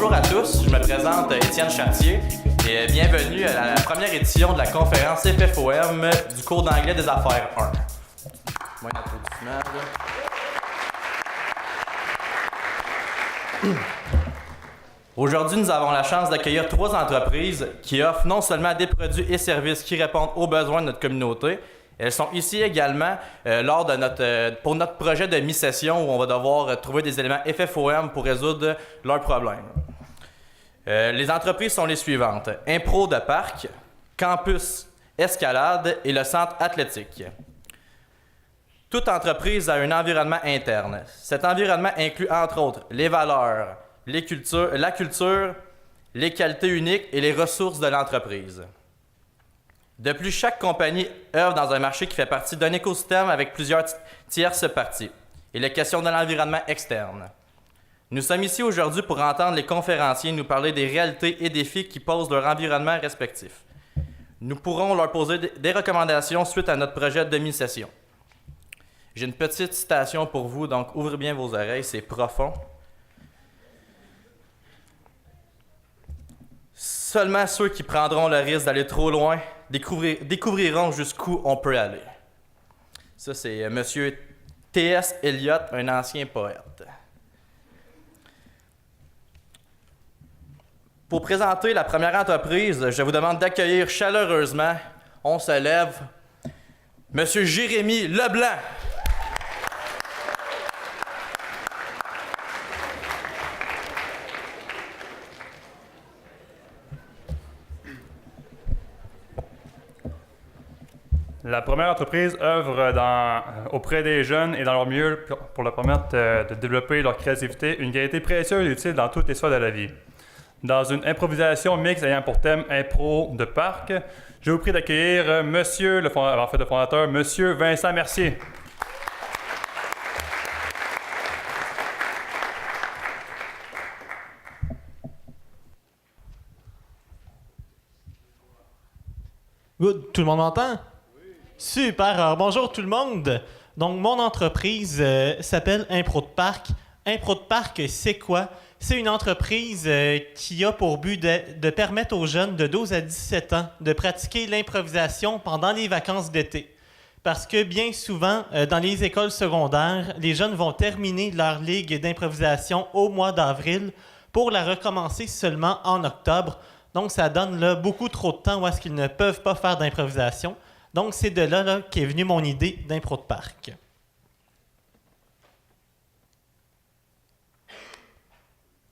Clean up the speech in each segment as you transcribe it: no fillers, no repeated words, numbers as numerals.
bonjour à tous, je me présente Étienne Chartier et bienvenue à la première édition de la conférence FFOM du cours d'anglais des affaires 1. Moins d'applaudissements, là. Aujourd'hui, nous avons la chance d'accueillir 3 entreprises qui offrent non seulement des produits et services qui répondent aux besoins de notre communauté, elles sont ici également pour notre projet de mi-session où on va devoir trouver des éléments FFOM pour résoudre leurs problèmes. Les entreprises sont les suivantes: Impro de Parc, Campus Escalade et le Centre Athlétique. Toute entreprise a un environnement interne. Cet environnement inclut entre autres les valeurs, la culture, les qualités uniques et les ressources de l'entreprise. De plus, chaque compagnie œuvre dans un marché qui fait partie d'un écosystème avec plusieurs tierces parties. Il est question de l'environnement externe. Nous sommes ici aujourd'hui pour entendre les conférenciers nous parler des réalités et défis qui posent leur environnement respectif. Nous pourrons leur poser des recommandations suite à notre projet de demi-session. J'ai une petite citation pour vous, donc ouvrez bien vos oreilles, c'est profond. Seulement ceux qui prendront le risque d'aller trop loin découvriront jusqu'où on peut aller. Ça, c'est M. T.S. Eliot, un ancien poète. Pour présenter la première entreprise, je vous demande d'accueillir chaleureusement, on se lève, M. Jérémy Leblanc. La première entreprise œuvre auprès des jeunes et dans leur mieux pour leur permettre de développer leur créativité, une qualité précieuse et utile dans toutes les sphères de la vie. Dans une improvisation mixte ayant pour thème Impro de Parc, je vous prie d'accueillir le fondateur, Monsieur Vincent Mercier. Good. Tout le monde m'entend? Super, alors bonjour tout le monde. Donc mon entreprise s'appelle Impro de Parc. Impro de Parc, c'est quoi? C'est une entreprise qui a pour but de permettre aux jeunes de 12 à 17 ans de pratiquer l'improvisation pendant les vacances d'été. Parce que bien souvent, dans les écoles secondaires, les jeunes vont terminer leur ligue d'improvisation au mois d'avril pour la recommencer seulement en octobre. Donc ça donne là beaucoup trop de temps où est-ce qu'ils ne peuvent pas faire d'improvisation. Donc, c'est de là qu'est venue mon idée d'Impro de Parc.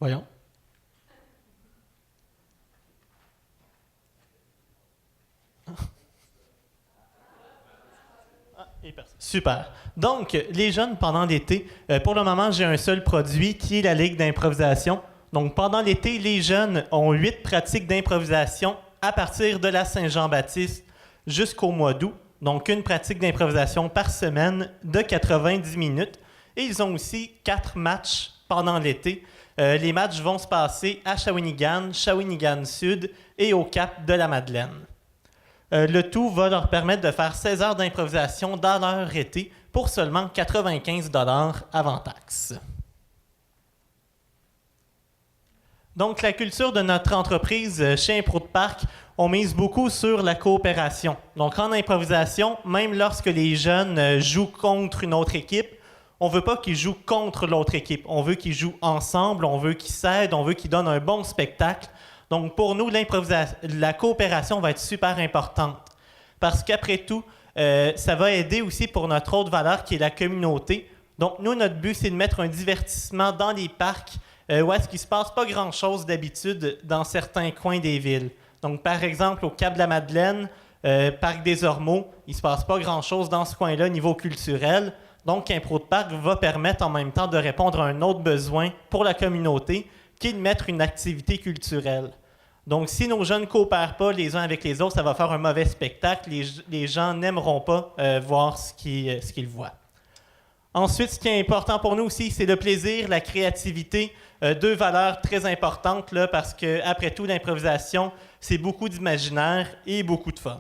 Voyons. Super. Donc, les jeunes, pendant l'été, pour le moment, j'ai un seul produit qui est la Ligue d'improvisation. Donc, pendant l'été, les jeunes ont 8 pratiques d'improvisation à partir de la Saint-Jean-Baptiste jusqu'au mois d'août. Donc, une pratique d'improvisation par semaine de 90 minutes. Et ils ont aussi 4 matchs pendant l'été. Les matchs vont se passer à Shawinigan, Shawinigan Sud et au Cap de la Madeleine. Le tout va leur permettre de faire 16 heures d'improvisation dans leur été pour seulement 95 $ avant taxe. Donc, la culture de notre entreprise chez Impro de Parc, on mise beaucoup sur la coopération. Donc, en improvisation, même lorsque les jeunes jouent contre une autre équipe, on ne veut pas qu'ils jouent contre l'autre équipe. On veut qu'ils jouent ensemble, on veut qu'ils s'aident, on veut qu'ils donnent un bon spectacle. Donc, pour nous, la coopération va être super importante. Parce qu'après tout, ça va aider aussi pour notre autre valeur qui est la communauté. Donc, nous, notre but, c'est de mettre un divertissement dans les parcs où est-ce qu'il ne se passe pas grand-chose d'habitude dans certains coins des villes. Donc, par exemple, au Cap de la Madeleine, Parc des Ormeaux, il ne se passe pas grand-chose dans ce coin-là au niveau culturel. Donc, Impro de Parc va permettre en même temps de répondre à un autre besoin pour la communauté, qui est de mettre une activité culturelle. Donc, si nos jeunes ne coopèrent pas les uns avec les autres, ça va faire un mauvais spectacle. Les gens n'aimeront pas voir ce qu'ils voient. Ensuite, ce qui est important pour nous aussi, c'est le plaisir, la créativité. 2 valeurs très importantes là, parce qu'après tout, l'improvisation, c'est beaucoup d'imaginaire et beaucoup de fun.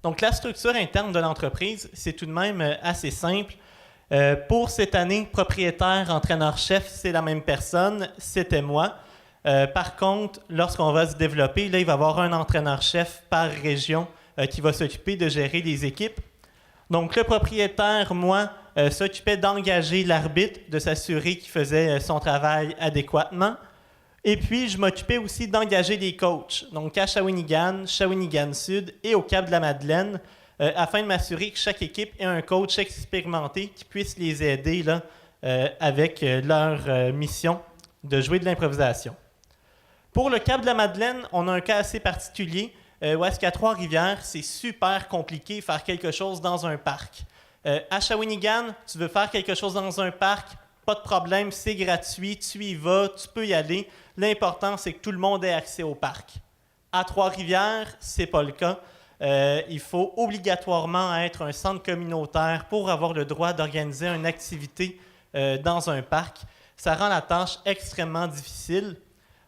Donc, la structure interne de l'entreprise, c'est tout de même assez simple. Pour cette année, propriétaire, entraîneur-chef, c'est la même personne, c'était moi. Par contre, lorsqu'on va se développer, là, il va y avoir un entraîneur-chef par région qui va s'occuper de gérer les équipes. Donc, le propriétaire, moi, s'occupait d'engager l'arbitre, de s'assurer qu'il faisait son travail adéquatement. Et puis, je m'occupais aussi d'engager des coachs, donc à Shawinigan, Shawinigan Sud et au Cap-de-la-Madeleine, afin de m'assurer que chaque équipe ait un coach expérimenté qui puisse les aider là, avec leur mission de jouer de l'improvisation. Pour le Cap-de-la-Madeleine, on a un cas assez particulier, où est-ce qu'à Trois-Rivières, c'est super compliqué de faire quelque chose dans un parc. À Shawinigan, tu veux faire quelque chose dans un parc, pas de problème, c'est gratuit, tu y vas, tu peux y aller. L'important, c'est que tout le monde ait accès au parc. À Trois-Rivières, c'est pas le cas. Il faut obligatoirement être un centre communautaire pour avoir le droit d'organiser une activité dans un parc. Ça rend la tâche extrêmement difficile.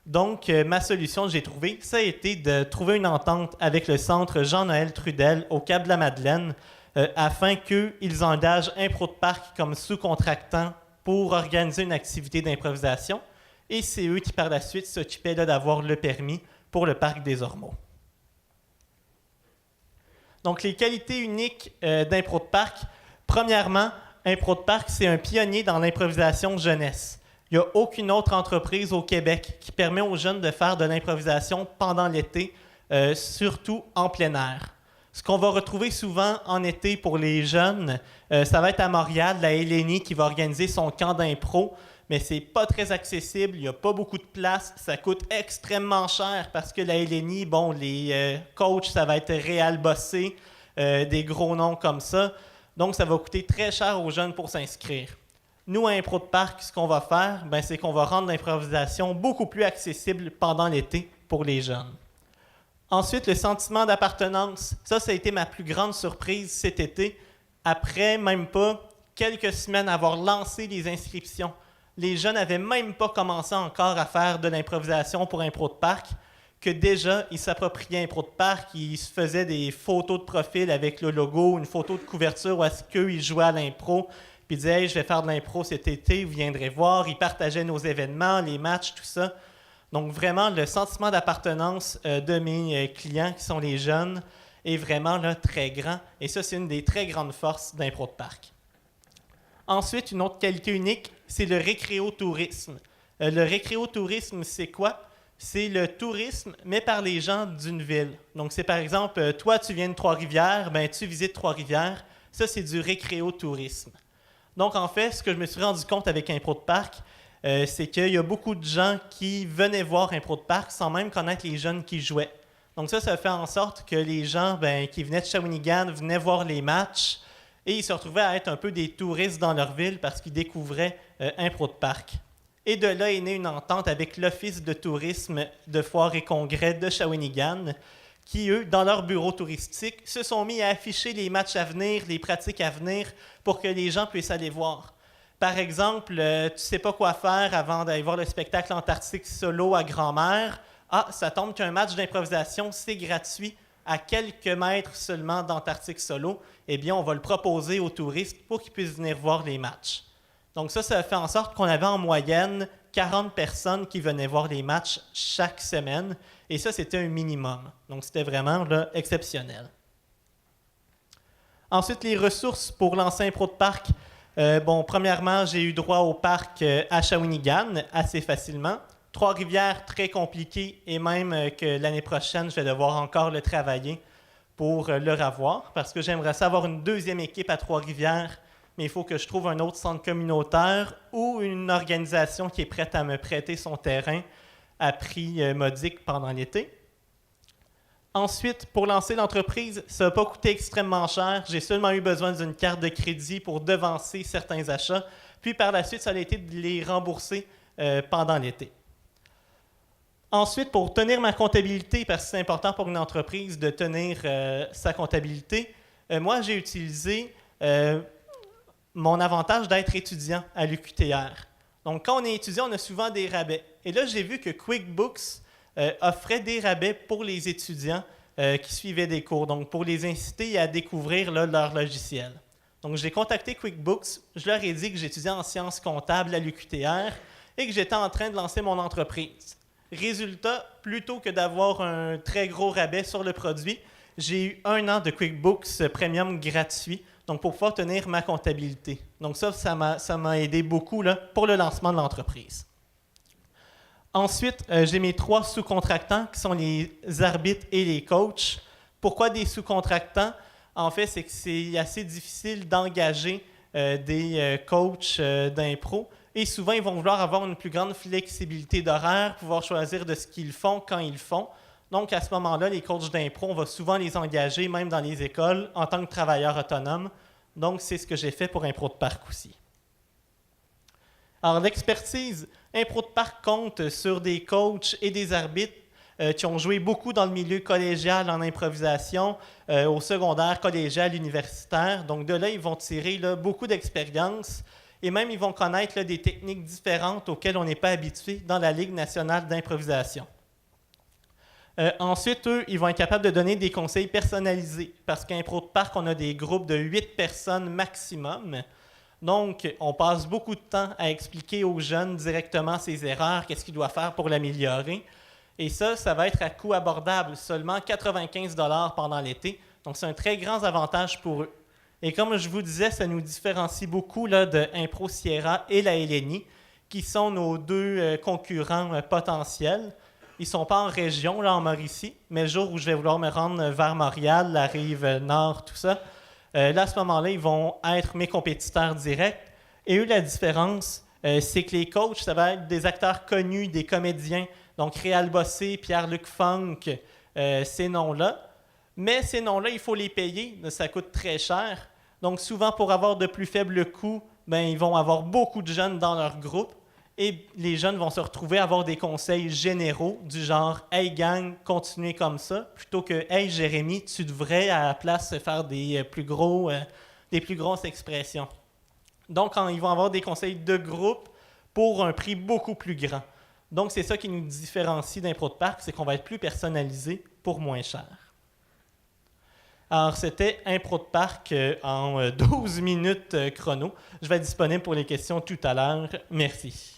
Donc, ma solution que j'ai trouvée, ça a été de trouver une entente avec le centre Jean-Noël Trudel au Cap-de-la-Madeleine afin qu'ils engagent Impro de Parc comme sous-contractant pour organiser une activité d'improvisation. Et c'est eux qui, par la suite, s'occupaient d'avoir le permis pour le Parc des Ormeaux. Donc, les qualités uniques d'Impro de Parc. Premièrement, Impro de Parc, c'est un pionnier dans l'improvisation jeunesse. Il n'y a aucune autre entreprise au Québec qui permet aux jeunes de faire de l'improvisation pendant l'été, surtout en plein air. Ce qu'on va retrouver souvent en été pour les jeunes, ça va être à Montréal, la LNI qui va organiser son camp d'impro, mais c'est pas très accessible, il n'y a pas beaucoup de place, ça coûte extrêmement cher parce que la LNI, bon, les coachs, ça va être Réal Bossé, des gros noms comme ça, donc ça va coûter très cher aux jeunes pour s'inscrire. Nous, à Impro de Parc, ce qu'on va faire, c'est qu'on va rendre l'improvisation beaucoup plus accessible pendant l'été pour les jeunes. Ensuite, le sentiment d'appartenance. Ça a été ma plus grande surprise cet été. Après même pas quelques semaines avoir lancé les inscriptions, les jeunes n'avaient même pas commencé encore à faire de l'improvisation pour Impro de Parc, que déjà, ils s'appropriaient Impro de Parc, ils se faisaient des photos de profil avec le logo, une photo de couverture où est-ce qu'eux, jouaient à l'impro, puis ils disaient « Hey, je vais faire de l'impro cet été, vous viendrez voir », ils partageaient nos événements, les matchs, tout ça. Donc vraiment, le sentiment d'appartenance de mes clients, qui sont les jeunes, est vraiment là, très grand. Et ça, c'est une des très grandes forces d'Impro de Parc. Ensuite, une autre qualité unique, c'est le récréotourisme. Le récréotourisme, c'est quoi? C'est le tourisme, mais par les gens d'une ville. Donc, c'est par exemple, toi, tu viens de Trois-Rivières, tu visites Trois-Rivières. Ça, c'est du récréotourisme. Donc, en fait, ce que je me suis rendu compte avec Impro de Parc, c'est qu'il y a beaucoup de gens qui venaient voir Impro de Parc sans même connaître les jeunes qui jouaient. Donc ça fait en sorte que les gens qui venaient de Shawinigan venaient voir les matchs et ils se retrouvaient à être un peu des touristes dans leur ville parce qu'ils découvraient Impro de Parc. Et de là est née une entente avec l'Office de tourisme de foires et congrès de Shawinigan qui, eux, dans leur bureau touristique, se sont mis à afficher les matchs à venir, les pratiques à venir pour que les gens puissent aller voir. Par exemple, tu ne sais pas quoi faire avant d'aller voir le spectacle Antarctique Solo à Grand-Mère. Ah, ça tombe qu'un match d'improvisation, c'est gratuit à quelques mètres seulement d'Antarctique Solo. Eh bien, on va le proposer aux touristes pour qu'ils puissent venir voir les matchs. Donc ça fait en sorte qu'on avait en moyenne 40 personnes qui venaient voir les matchs chaque semaine. Et ça, c'était un minimum. Donc c'était vraiment là, exceptionnel. Ensuite, les ressources pour lancer Impro de Parc. Premièrement, j'ai eu droit au parc à Shawinigan assez facilement. Trois-Rivières, très compliqué et même que l'année prochaine, je vais devoir encore le travailler pour le revoir parce que j'aimerais savoir une deuxième équipe à Trois-Rivières, mais il faut que je trouve un autre centre communautaire ou une organisation qui est prête à me prêter son terrain à prix modique pendant l'été. Ensuite, pour lancer l'entreprise, ça n'a pas coûté extrêmement cher. J'ai seulement eu besoin d'une carte de crédit pour devancer certains achats. Puis par la suite, ça a été de les rembourser pendant l'été. Ensuite, pour tenir ma comptabilité, parce que c'est important pour une entreprise de tenir sa comptabilité, moi, j'ai utilisé mon avantage d'être étudiant à l'UQTR. Donc, quand on est étudiant, on a souvent des rabais. Et là, j'ai vu que QuickBooks offrait des rabais pour les étudiants qui suivaient des cours, donc pour les inciter à découvrir là, leur logiciel. Donc, j'ai contacté QuickBooks, je leur ai dit que j'étudiais en sciences comptables à l'UQTR et que j'étais en train de lancer mon entreprise. Résultat, plutôt que d'avoir un très gros rabais sur le produit, j'ai eu 1 an de QuickBooks Premium gratuit, donc pour pouvoir tenir ma comptabilité. Donc ça m'a aidé beaucoup là, pour le lancement de l'entreprise. Ensuite, j'ai mes 3 sous-contractants qui sont les arbitres et les coachs. Pourquoi des sous-contractants? En fait, c'est que c'est assez difficile d'engager des coachs d'impro. Et souvent, ils vont vouloir avoir une plus grande flexibilité d'horaire, pouvoir choisir de ce qu'ils font quand ils le font. Donc, à ce moment-là, les coachs d'impro, on va souvent les engager, même dans les écoles, en tant que travailleurs autonomes. Donc, c'est ce que j'ai fait pour Impro de Parc aussi. Alors, l'expertise, Impro de Parc compte sur des coachs et des arbitres qui ont joué beaucoup dans le milieu collégial en improvisation, au secondaire, collégial, universitaire. Donc, de là, ils vont tirer là, beaucoup d'expérience et même ils vont connaître là, des techniques différentes auxquelles on n'est pas habitué dans la Ligue nationale d'improvisation. Ensuite, eux, ils vont être capables de donner des conseils personnalisés parce qu'à Impro de Parc, on a des groupes de 8 personnes maximum. Donc, on passe beaucoup de temps à expliquer aux jeunes directement ses erreurs, qu'est-ce qu'ils doivent faire pour l'améliorer. Et ça va être à coût abordable, seulement 95 $ pendant l'été. Donc, c'est un très grand avantage pour eux. Et comme je vous disais, ça nous différencie beaucoup là, de Impro Sierra et la LNI, qui sont nos 2 concurrents potentiels. Ils ne sont pas en région, là, en Mauricie, mais le jour où je vais vouloir me rendre vers Montréal, la rive nord, tout ça, là, à ce moment-là, ils vont être mes compétiteurs directs. Et eux, la différence, c'est que les coachs, ça va être des acteurs connus, des comédiens, donc Réal Bossé, Pierre-Luc Funk, ces noms-là. Mais ces noms-là, il faut les payer, ça coûte très cher. Donc souvent, pour avoir de plus faibles coûts, ils vont avoir beaucoup de jeunes dans leur groupe. Et les jeunes vont se retrouver à avoir des conseils généraux du genre « Hey gang, continuez comme ça », plutôt que « Hey Jérémy, tu devrais à la place faire des plus grosses expressions ». Donc, ils vont avoir des conseils de groupe pour un prix beaucoup plus grand. Donc, c'est ça qui nous différencie d'Impro de Parc, c'est qu'on va être plus personnalisé pour moins cher. Alors, c'était Impro de Parc en 12 minutes chrono. Je vais être disponible pour les questions tout à l'heure. Merci.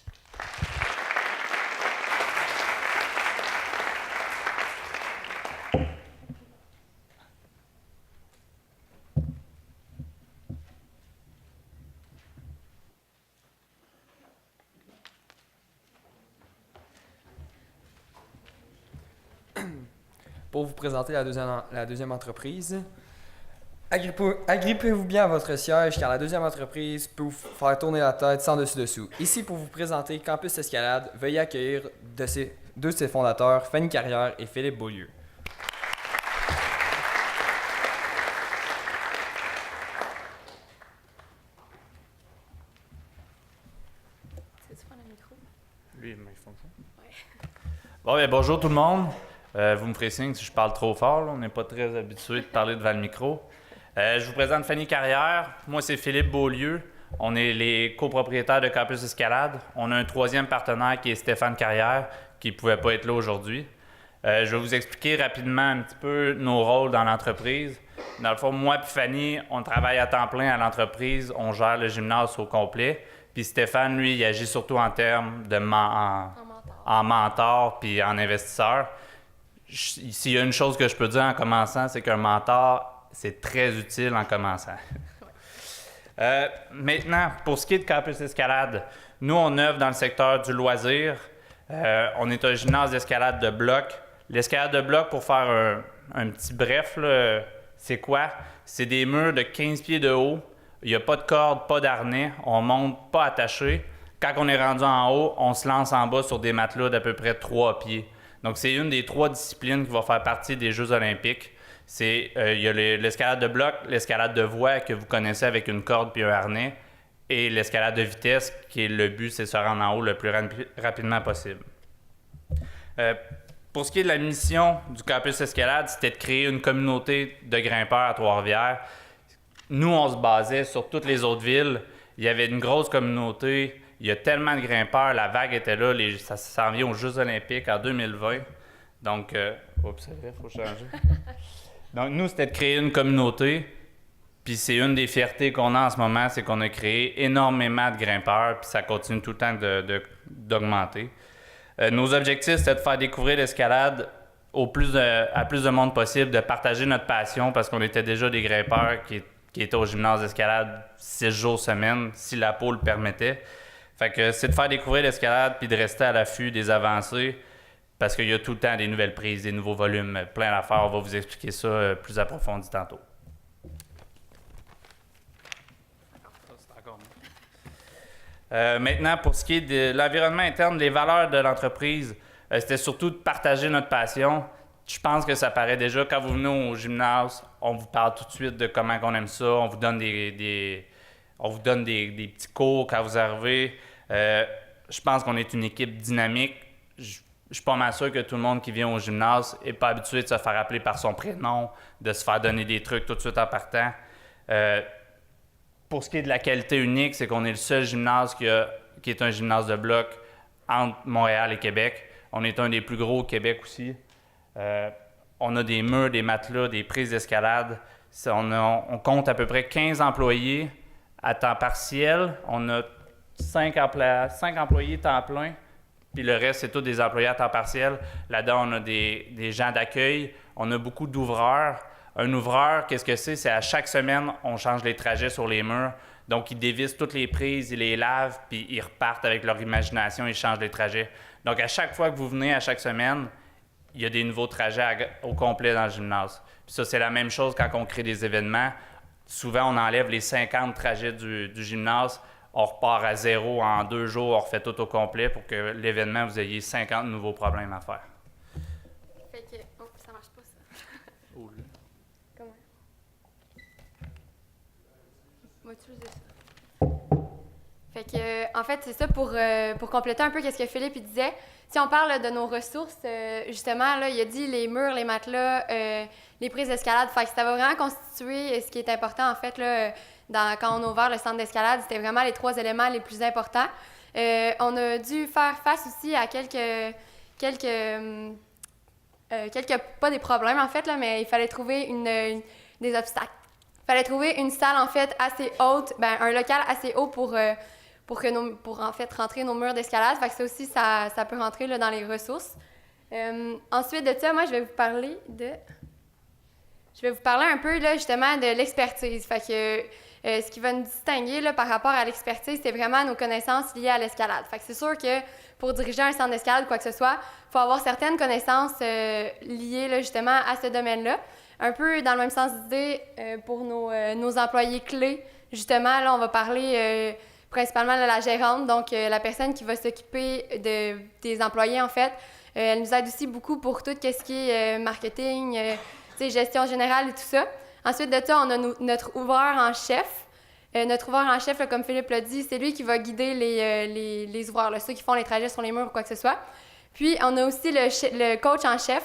Pour vous présenter la deuxième entreprise, agrippez-vous bien à votre siège car la deuxième entreprise peut vous faire tourner la tête sans dessus-dessous. Ici pour vous présenter Campus Escalade, veuillez accueillir deux de ses fondateurs, Fanny Carrière et Philippe Beaulieu. C'est-tu prendre le micro? Lui, il fonctionne. Ouais. Bon, bonjour tout le monde. Vous me ferez signe si je parle trop fort. Là. On n'est pas très habitué de parler devant le micro. Je vous présente Fanny Carrière. Moi, c'est Philippe Beaulieu. On est les copropriétaires de Campus Escalade. On a un troisième partenaire qui est Stéphane Carrière, qui ne pouvait pas être là aujourd'hui. Je vais vous expliquer rapidement un petit peu nos rôles dans l'entreprise. Dans le fond, moi et Fanny, on travaille à temps plein à l'entreprise. On gère le gymnase au complet. Puis Stéphane, lui, il agit surtout en termes de en mentor puis en investisseur. S'il y a une chose que je peux dire en commençant, c'est qu'un mentor, c'est très utile en commençant. Maintenant, pour ce qui est de Campus Escalade, nous, on œuvre dans le secteur du loisir. On est un gymnase d'escalade de bloc. L'escalade de bloc, pour faire un petit bref, là, c'est quoi? C'est des murs de 15 pieds de haut. Il n'y a pas de corde, pas d'harnais. On monte pas attaché. Quand on est rendu en haut, on se lance en bas sur des matelas d'à peu près 3 pieds. Donc, c'est une des 3 disciplines qui va faire partie des Jeux olympiques. Il y a l'escalade de bloc, l'escalade de voie que vous connaissez avec une corde puis un harnais, et l'escalade de vitesse, qui est le but, c'est se rendre en haut le plus rapidement possible. Pour ce qui est de la mission du Campus Escalade, c'était de créer une communauté de grimpeurs à Trois-Rivières. Nous, on se basait sur toutes les autres villes. Il y avait une grosse communauté. Il y a tellement de grimpeurs. La vague était là. Ça s'en vient aux Jeux olympiques en 2020. Donc, oups, c'est vrai, il faut changer. Donc, nous, c'était de créer une communauté. Puis c'est une des fiertés qu'on a en ce moment, c'est qu'on a créé énormément de grimpeurs, puis ça continue tout le temps d'augmenter. Nos objectifs, c'est de faire découvrir l'escalade à plus de monde possible, de partager notre passion, parce qu'on était déjà des grimpeurs qui étaient au gymnase d'escalade 6 jours semaine, si la peau le permettait. Fait que c'est de faire découvrir l'escalade, puis de rester à l'affût des avancées, parce qu'il y a tout le temps des nouvelles prises, des nouveaux volumes, plein d'affaires. On va vous expliquer ça plus approfondi tantôt. Maintenant, pour ce qui est de l'environnement interne, les valeurs de l'entreprise, c'était surtout de partager notre passion. Je pense que ça paraît déjà. Quand vous venez au gymnase, on vous parle tout de suite de comment on aime ça. On vous donne des petits cours quand vous arrivez. Je pense qu'on est une équipe dynamique. Je suis pas mal sûr que tout le monde qui vient au gymnase n'est pas habitué de se faire appeler par son prénom, de se faire donner des trucs tout de suite en partant. Pour ce qui est de la qualité unique, c'est qu'on est le seul gymnase qui est un gymnase de bloc entre Montréal et Québec. On est un des plus gros au Québec aussi. On a des murs, des matelas, des prises d'escalade. On compte à peu près 15 employés à temps partiel. On a 5 employés temps plein, puis le reste, c'est tous des employés à temps partiel. Là-dedans, on a des gens d'accueil. On a beaucoup d'ouvreurs. Un ouvreur, qu'est-ce que c'est? C'est à chaque semaine, on change les trajets sur les murs. Donc, ils dévissent toutes les prises, ils les lavent, puis ils repartent avec leur imagination, ils changent les trajets. Donc, à chaque fois que vous venez, à chaque semaine, il y a des nouveaux trajets au complet dans le gymnase. Puis ça, c'est la même chose quand on crée des événements. Souvent, on enlève les 50 trajets du gymnase, on repart à zéro en 2 jours, on refait tout au complet pour que l'événement, vous ayez 50 nouveaux problèmes à faire. Fait que. Oh, ça marche pas, ça. Comment? Vas-tu utiliser ça? Fait que, en fait, c'est ça pour compléter un peu ce que Philippe il disait. Si on parle de nos ressources, justement, là, il a dit les murs, les matelas, les prises d'escalade. Fait que ça va vraiment constituer ce qui est important, en fait, là, quand on a ouvert le centre d'escalade. C'était vraiment les 3 éléments les plus importants. On a dû faire face aussi à quelques pas des problèmes, en fait, là, mais il fallait trouver des obstacles. Il fallait trouver une salle, en fait, assez haute, un local assez haut pour en fait rentrer nos murs d'escalade. Fait que ça aussi, ça peut rentrer là, dans les ressources. Ensuite de ça, moi, je vais vous parler un peu là, justement de l'expertise. Fait que ce qui va nous distinguer là, par rapport à l'expertise, c'est vraiment nos connaissances liées à l'escalade. Fait que c'est sûr que pour diriger un centre d'escalade ou quoi que ce soit, il faut avoir certaines connaissances liées là, justement à ce domaine-là. Un peu dans le même sens d'idée pour nos employés clés. Justement, là, on va parler principalement de la gérante, donc la personne qui va s'occuper des employés, en fait. Elle nous aide aussi beaucoup pour tout ce qui est marketing, gestion générale et tout ça. Ensuite de ça, on a notre ouvreur en chef. Notre ouvreur en chef, là, comme Philippe l'a dit, c'est lui qui va guider les ouvreurs, là, ceux qui font les trajets sur les murs ou quoi que ce soit. Puis, on a aussi le coach en chef.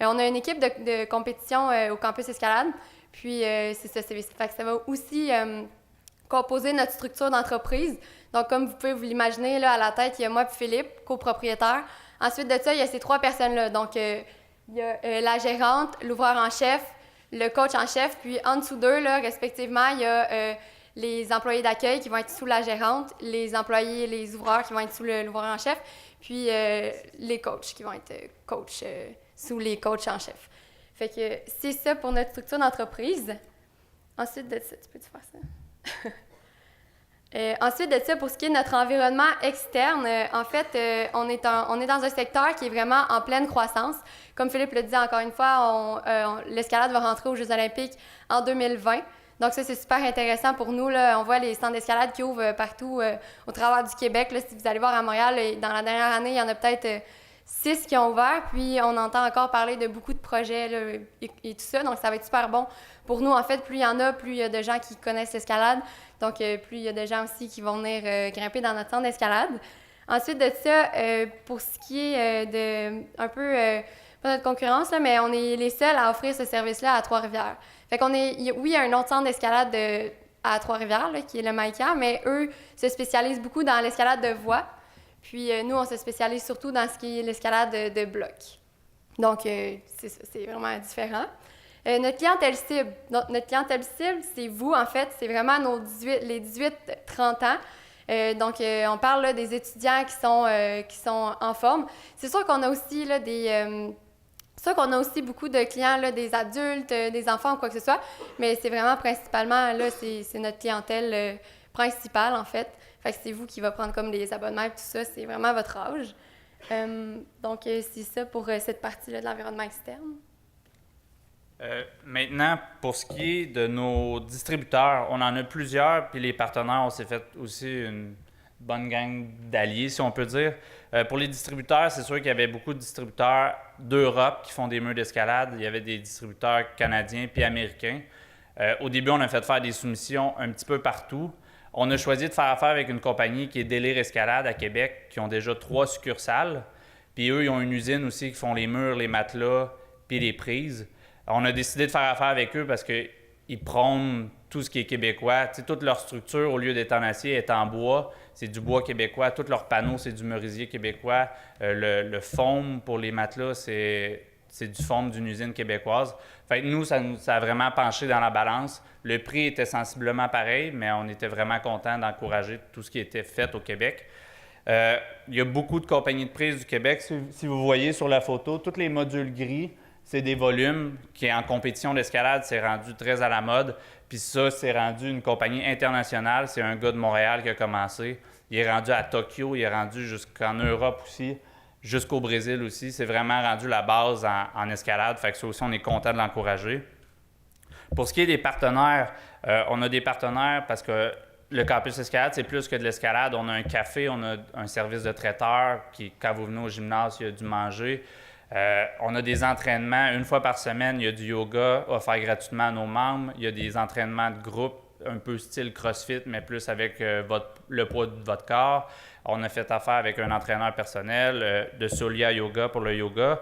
On a une équipe de compétition au campus Escalade. Puis, c'est ça, fait que ça va aussi composer notre structure d'entreprise. Donc, comme vous pouvez vous l'imaginer, là, à la tête, il y a moi et Philippe, copropriétaire. Ensuite de ça, il y a ces 3 personnes-là. Donc, il y a la gérante, l'ouvreur en chef, le coach en chef, puis en dessous d'eux, là, respectivement, il y a les employés d'accueil qui vont être sous la gérante, les employés, les ouvreurs qui vont être sous l'ouvreur en chef, puis les coachs qui vont être sous les coachs en chef. Fait que c'est ça pour notre structure d'entreprise. Ensuite de ça, tu peux-tu faire ça? Ensuite de ça, pour ce qui est de notre environnement externe, en fait, on est dans un secteur qui est vraiment en pleine croissance. Comme Philippe le disait encore une fois, l'escalade va rentrer aux Jeux olympiques en 2020. Donc ça, c'est super intéressant pour nous, là. On voit les centres d'escalade qui ouvrent partout au travers du Québec. Là, si vous allez voir à Montréal, dans la dernière année, il y en a peut-être 6 qui ont ouvert. Puis on entend encore parler de beaucoup de projets là, et tout ça. Donc ça va être super bon pour nous. En fait, plus il y en a, plus il y a de gens qui connaissent l'escalade. Donc, plus il y a de gens aussi qui vont venir grimper dans notre centre d'escalade. Ensuite de ça, pour ce qui est pas notre concurrence, là, mais on est les seuls à offrir ce service-là à Trois-Rivières. Fait qu'on oui, il y a un autre centre d'escalade à Trois-Rivières, là, qui est le Maïka, mais eux se spécialisent beaucoup dans l'escalade de voie. Puis nous, on se spécialise surtout dans ce qui est l'escalade de bloc. Donc, c'est ça, c'est vraiment différent. Notre clientèle cible. Donc, notre clientèle cible, c'est vous, en fait. C'est vraiment les 18-30 ans. On parle là, des étudiants qui sont en forme. C'est sûr qu'on a aussi là, beaucoup de clients, là, des adultes, des enfants ou quoi que ce soit, mais c'est vraiment principalement, là, c'est notre clientèle principale, en fait. Fait que c'est vous qui va prendre comme les abonnements et tout ça, c'est vraiment votre âge. C'est ça pour cette partie-là de l'environnement externe. Maintenant, pour ce qui est de nos distributeurs, on en a plusieurs, puis les partenaires, on s'est fait aussi une bonne gang d'alliés, si on peut dire. Pour les distributeurs, c'est sûr qu'il y avait beaucoup de distributeurs d'Europe qui font des murs d'escalade. Il y avait des distributeurs canadiens puis américains. Au début, on a fait faire des soumissions un petit peu partout. On a choisi de faire affaire avec une compagnie qui est Délire Escalade à Québec, qui ont déjà 3 succursales. Puis eux, ils ont une usine aussi qui font les murs, les matelas, puis les prises. On a décidé de faire affaire avec eux parce qu'ils prônent tout ce qui est québécois. Tu sais, toute leur structure, au lieu d'être en acier, est en bois. C'est du bois québécois. Tous leurs panneaux, c'est du merisier québécois. Le foam pour les matelas, c'est du foam d'une usine québécoise. Fait que nous, ça a vraiment penché dans la balance. Le prix était sensiblement pareil, mais on était vraiment contents d'encourager tout ce qui était fait au Québec. Il y a beaucoup de compagnies de prises du Québec. Si vous voyez sur la photo, tous les modules gris, c'est des volumes qui, en compétition d'escalade, c'est rendu très à la mode. Puis ça, c'est rendu une compagnie internationale. C'est un gars de Montréal qui a commencé. Il est rendu à Tokyo, il est rendu jusqu'en Europe aussi, jusqu'au Brésil aussi. C'est vraiment rendu la base en escalade. Fait que ça aussi, on est content de l'encourager. Pour ce qui est des partenaires, on a des partenaires parce que le campus escalade, c'est plus que de l'escalade. On a un café, on a un service de traiteur qui, quand vous venez au gymnase, il y a du manger. On a des entraînements. Une fois par semaine, il y a du yoga offert gratuitement à nos membres. Il y a des entraînements de groupe, un peu style CrossFit, mais plus avec le poids de votre corps. On a fait affaire avec un entraîneur personnel de Solia Yoga pour le yoga.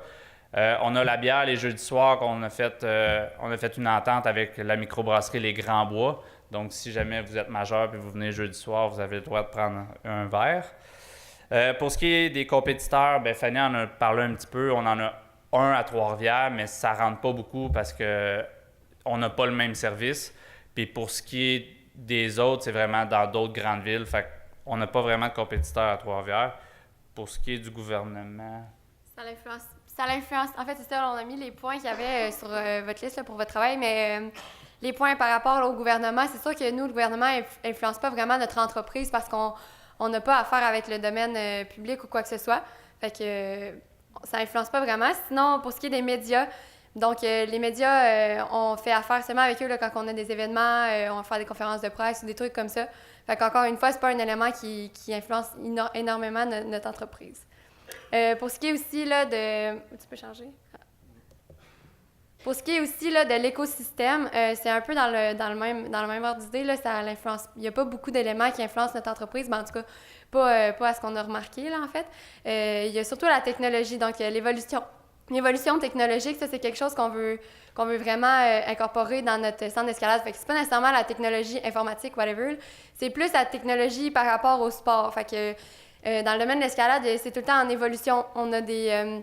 On a la bière les jeudis soirs qu'on a fait une entente avec la microbrasserie Les Grands Bois. Donc, si jamais vous êtes majeur et vous venez jeudi soir, vous avez le droit de prendre un verre. Pour ce qui est des compétiteurs, Fanny en a parlé un petit peu. On en a un à Trois-Rivières, mais ça ne rentre pas beaucoup parce qu'on n'a pas le même service. Puis pour ce qui est des autres, c'est vraiment dans d'autres grandes villes. Fait qu'on n'a pas vraiment de compétiteurs à Trois-Rivières. Pour ce qui est du gouvernement... Ça l'influence. En fait, c'est ça, on a mis les points qu'il y avait sur votre liste là, pour votre travail, mais les points par rapport là, au gouvernement, c'est sûr que nous, le gouvernement n'influence pas vraiment notre entreprise parce qu'on n'a pas affaire avec le domaine public ou quoi que ce soit. Fait que ça n'influence pas vraiment. Sinon, pour ce qui est des médias, donc les médias, on fait affaire seulement avec eux là, quand on a des événements, on va faire des conférences de presse ou des trucs comme ça. Fait qu'encore une fois, c'est pas un élément qui influence énormément notre entreprise. Pour ce qui est aussi là, de... Tu peux changer? Pour ce qui est aussi là, de l'écosystème, c'est un peu dans le même ordre d'idée. Là, ça l'influence. Il n'y a pas beaucoup d'éléments qui influencent notre entreprise, mais en tout cas, pas à ce qu'on a remarqué, là, en fait. Il y a surtout la technologie, donc l'évolution. L'évolution technologique, ça, c'est quelque chose qu'on veut vraiment incorporer dans notre centre d'escalade. Fait que c'est pas nécessairement la technologie informatique, whatever. C'est plus la technologie par rapport au sport. Fait que dans le domaine de l'escalade, c'est tout le temps en évolution. On a des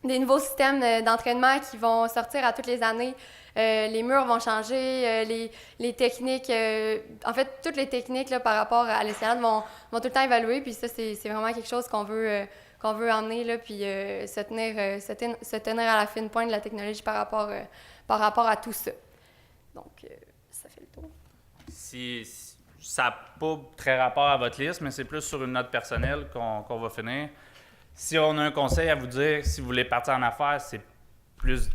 nouveaux systèmes d'entraînement qui vont sortir à toutes les années. Les murs vont changer, les techniques, en fait, toutes les techniques là, par rapport à l'escalade vont tout le temps évoluer. Puis ça, c'est vraiment quelque chose qu'on veut emmener, là, puis se tenir à la fine pointe de la technologie par rapport à tout ça. Donc, ça fait le tour. Ça n'a pas très rapport à votre liste, mais c'est plus sur une note personnelle qu'on va finir. Si on a un conseil à vous dire, si vous voulez partir en affaires, c'est plus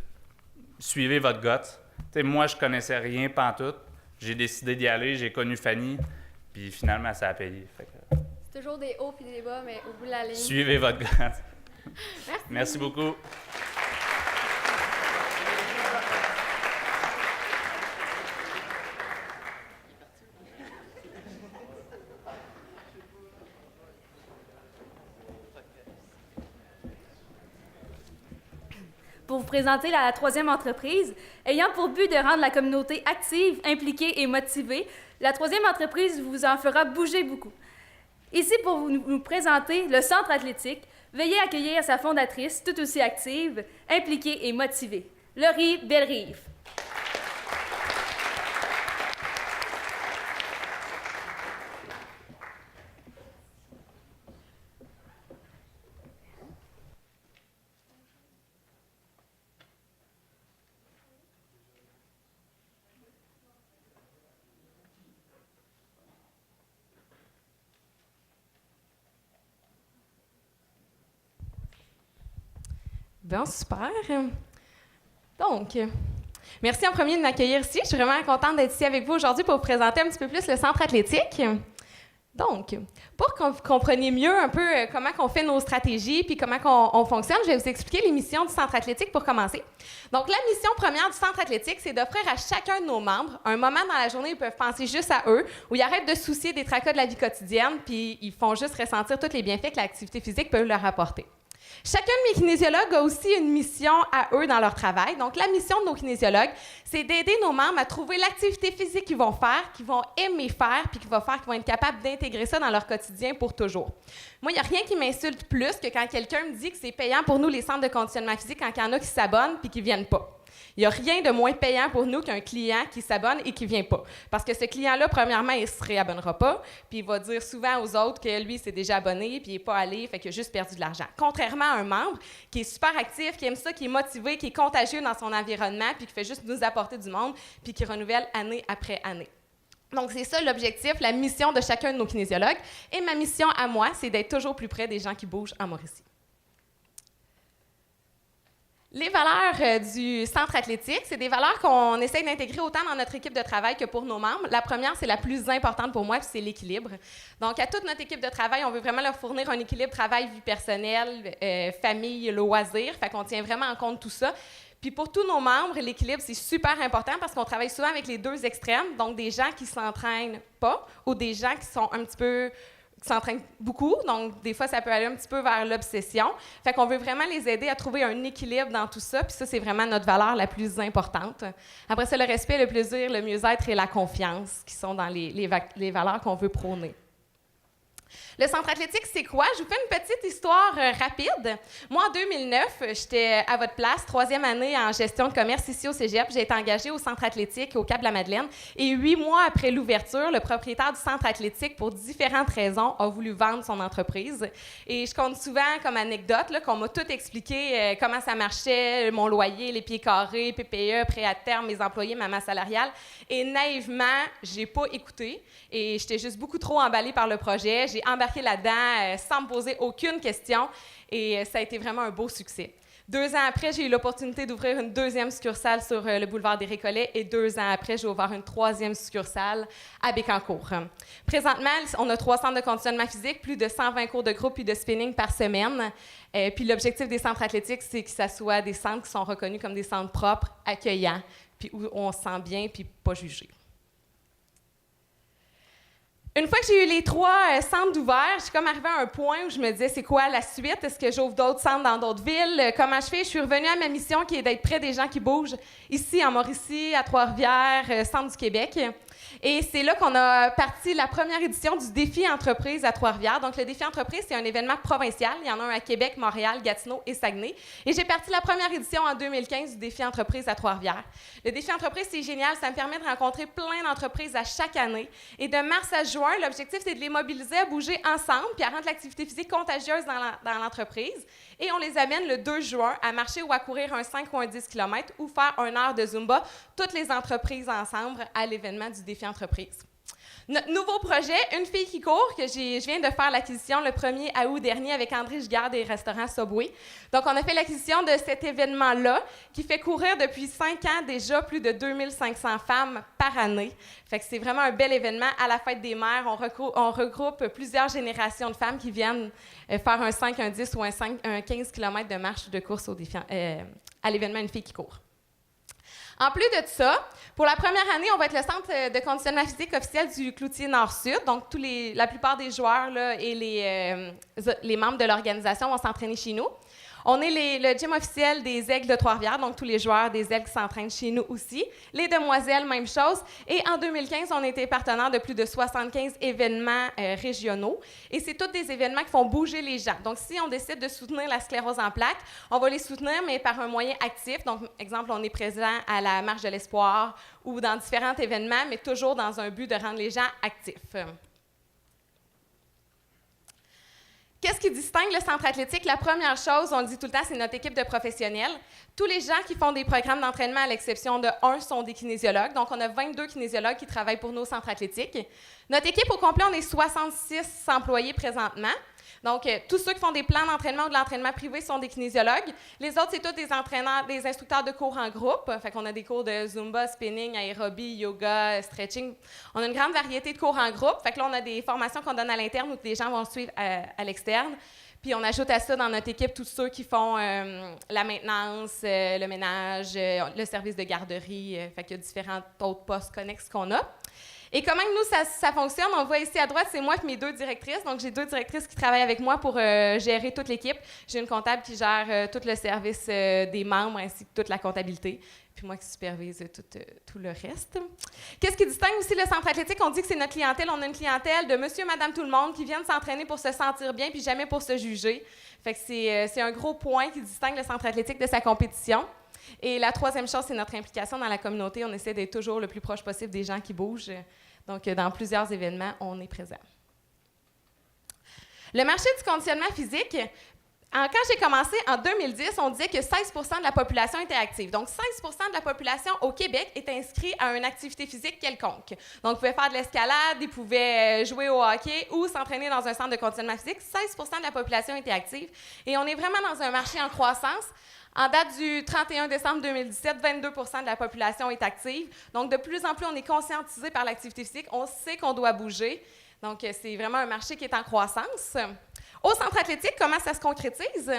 suivez votre gut. T'sais, moi, je connaissais rien pantoute. J'ai décidé d'y aller, j'ai connu Fanny, puis finalement, ça a payé. Fait que... C'est toujours des hauts et des bas, mais au bout de la ligne... Suivez votre gut. Merci beaucoup. Pour vous présenter la troisième entreprise, ayant pour but de rendre la communauté active, impliquée et motivée, la troisième entreprise vous en fera bouger beaucoup. Ici, pour nous présenter le centre athlétique, veuillez accueillir sa fondatrice, tout aussi active, impliquée et motivée, Laurie Bellerive. Bon, super. Donc, merci en premier de m'accueillir ici. Je suis vraiment contente d'être ici avec vous aujourd'hui pour vous présenter un petit peu plus le centre athlétique. Donc, pour que vous compreniez mieux un peu comment on fait nos stratégies puis comment on fonctionne, je vais vous expliquer les missions du centre athlétique pour commencer. Donc, la mission première du centre athlétique, c'est d'offrir à chacun de nos membres un moment dans la journée où ils peuvent penser juste à eux, où ils arrêtent de se soucier des tracas de la vie quotidienne puis ils font juste ressentir tous les bienfaits que l'activité physique peut leur apporter. Chacun de mes kinésiologues a aussi une mission à eux dans leur travail. Donc, la mission de nos kinésiologues, c'est d'aider nos membres à trouver l'activité physique qu'ils vont faire, qu'ils vont aimer faire, puis qu'ils vont être capables d'intégrer ça dans leur quotidien pour toujours. Moi, il n'y a rien qui m'insulte plus que quand quelqu'un me dit que c'est payant pour nous, les centres de conditionnement physique, quand il y en a qui s'abonnent puis qui ne viennent pas. Il n'y a rien de moins payant pour nous qu'un client qui s'abonne et qui ne vient pas. Parce que ce client-là, premièrement, il ne se réabonnera pas, puis il va dire souvent aux autres que lui, s'est déjà abonné, puis il n'est pas allé, fait qu'il a juste perdu de l'argent. Contrairement à un membre qui est super actif, qui aime ça, qui est motivé, qui est contagieux dans son environnement, puis qui fait juste nous apporter du monde, puis qui renouvelle année après année. Donc, c'est ça l'objectif, la mission de chacun de nos kinésiologues. Et ma mission à moi, c'est d'être toujours plus près des gens qui bougent en Mauricie. Les valeurs du centre athlétique, c'est des valeurs qu'on essaie d'intégrer autant dans notre équipe de travail que pour nos membres. La première, c'est la plus importante pour moi, puis c'est l'équilibre. Donc, à toute notre équipe de travail, on veut vraiment leur fournir un équilibre travail-vie personnelle, famille, loisirs. Fait qu'on tient vraiment en compte tout ça. Puis pour tous nos membres, l'équilibre, c'est super important parce qu'on travaille souvent avec les deux extrêmes, donc des gens qui s'entraînent pas ou des gens qui sont un petit peu qui s'entraînent beaucoup, donc des fois, ça peut aller un petit peu vers l'obsession. Fait qu'on veut vraiment les aider à trouver un équilibre dans tout ça, puis ça, c'est vraiment notre valeur la plus importante. Après ça, le respect, le plaisir, le mieux-être et la confiance, qui sont dans les valeurs qu'on veut prôner. Le centre athlétique, c'est quoi? Je vous fais une petite histoire rapide. Moi, en 2009, j'étais à votre place, 3e année en gestion de commerce ici au Cégep. J'ai été engagée au centre athlétique au Cap-de-la-Madeleine. Et 8 mois après l'ouverture, le propriétaire du centre athlétique, pour différentes raisons, a voulu vendre son entreprise. Et je compte souvent comme anecdote là, qu'on m'a tout expliqué comment ça marchait, mon loyer, les pieds carrés, PPE, prêt à terme, mes employés, ma masse salariale. Et naïvement, j'ai pas écouté. Et j'étais juste beaucoup trop emballée par le projet. J'ai embarqué là-dedans sans me poser aucune question et ça a été vraiment un beau succès. 2 ans après, j'ai eu l'opportunité d'ouvrir une 2e succursale sur le boulevard des Récollets et 2 ans après, j'ai ouvert une 3e succursale à Bécancour. Présentement, on a 3 centres de conditionnement physique, plus de 120 cours de groupe puis de spinning par semaine. Puis l'objectif des centres athlétiques, c'est que ça soit des centres qui sont reconnus comme des centres propres, accueillants, puis où on se sent bien puis pas jugé. Une fois que j'ai eu les 3 centres d'ouvert, je suis comme arrivée à un point où je me disais, c'est quoi la suite? Est-ce que j'ouvre d'autres centres dans d'autres villes? Comment je fais? Je suis revenue à ma mission qui est d'être près des gens qui bougent, ici en Mauricie, à Trois-Rivières, centre du Québec. Et c'est là qu'on a parti la première édition du Défi Entreprise à Trois-Rivières. Donc, le Défi Entreprise, c'est un événement provincial. Il y en a un à Québec, Montréal, Gatineau et Saguenay. Et j'ai parti la première édition en 2015 du Défi Entreprise à Trois-Rivières. Le Défi Entreprise, c'est génial. Ça me permet de rencontrer plein d'entreprises à chaque année. Et de mars à juin, l'objectif, c'est de les mobiliser à bouger ensemble puis à rendre l'activité physique contagieuse dans l'entreprise. Et on les amène le 2 juin à marcher ou à courir un 5 ou un 10 km ou faire 1 heure de Zumba, toutes les entreprises ensemble à l'événement du Défi Entreprise. Notre nouveau projet, Une fille qui court, que je viens de faire l'acquisition le 1er août dernier avec André Giguère des restaurants Subway. Donc, on a fait l'acquisition de cet événement-là qui fait courir depuis 5 ans déjà plus de 2500 femmes par année. Fait que c'est vraiment un bel événement. À la fête des mères, on regroupe plusieurs générations de femmes qui viennent faire un 5, un 10 ou un 15 km de marche ou de course à l'événement Une fille qui court. En plus de ça, pour la première année, on va être le centre de conditionnement physique officiel du Cloutier Nord-Sud. Donc, la plupart des joueurs là, et les membres de l'organisation vont s'entraîner chez nous. On est le gym officiel des Aigles de Trois-Rivières, donc tous les joueurs des Aigles s'entraînent chez nous aussi. Les Demoiselles, même chose. Et en 2015, on a été partenaire de plus de 75 événements régionaux. Et c'est tous des événements qui font bouger les gens. Donc, si on décide de soutenir la sclérose en plaques, on va les soutenir, mais par un moyen actif. Donc, exemple, on est présent à la Marche de l'Espoir ou dans différents événements, mais toujours dans un but de rendre les gens actifs. Qu'est-ce qui distingue le centre athlétique? La première chose, on le dit tout le temps, c'est notre équipe de professionnels. Tous les gens qui font des programmes d'entraînement, à l'exception de 1, sont des kinésiologues. Donc, on a 22 kinésiologues qui travaillent pour nos centres athlétiques. Notre équipe au complet, on est 66 employés présentement. Donc, tous ceux qui font des plans d'entraînement ou de l'entraînement privé sont des kinésiologues. Les autres, c'est tous des entraîneurs, des instructeurs de cours en groupe. Fait qu'on a des cours de Zumba, spinning, aérobie, yoga, stretching. On a une grande variété de cours en groupe. Fait que là, on a des formations qu'on donne à l'interne ou que les gens vont suivre à l'externe. Puis on ajoute à ça dans notre équipe tous ceux qui font la maintenance, le ménage, le service de garderie. Fait qu'il y a différents autres postes connexes qu'on a. Et comment nous, ça fonctionne? On voit ici à droite, c'est moi et mes 2 directrices. Donc, j'ai 2 directrices qui travaillent avec moi pour gérer toute l'équipe. J'ai une comptable qui gère tout le service des membres ainsi que toute la comptabilité. Puis moi qui supervise tout le reste. Qu'est-ce qui distingue aussi le centre athlétique? On dit que c'est notre clientèle. On a une clientèle de monsieur, madame, tout le monde qui viennent s'entraîner pour se sentir bien puis jamais pour se juger. Fait que c'est un gros point qui distingue le centre athlétique de sa compétition. Et la 3e chose, c'est notre implication dans la communauté. On essaie d'être toujours le plus proche possible des gens qui bougent. Donc, dans plusieurs événements, on est présent. Le marché du conditionnement physique, quand j'ai commencé en 2010, on disait que 16 % de la population était active. Donc, 16 % de la population au Québec est inscrite à une activité physique quelconque. Donc, ils pouvaient faire de l'escalade, ils pouvaient jouer au hockey ou s'entraîner dans un centre de conditionnement physique. 16 % de la population était active. Et on est vraiment dans un marché en croissance. En date du 31 décembre 2017, 22 % de la population est active. Donc, de plus en plus, on est conscientisé par l'activité physique. On sait qu'on doit bouger. Donc, c'est vraiment un marché qui est en croissance. Au centre athlétique, comment ça se concrétise?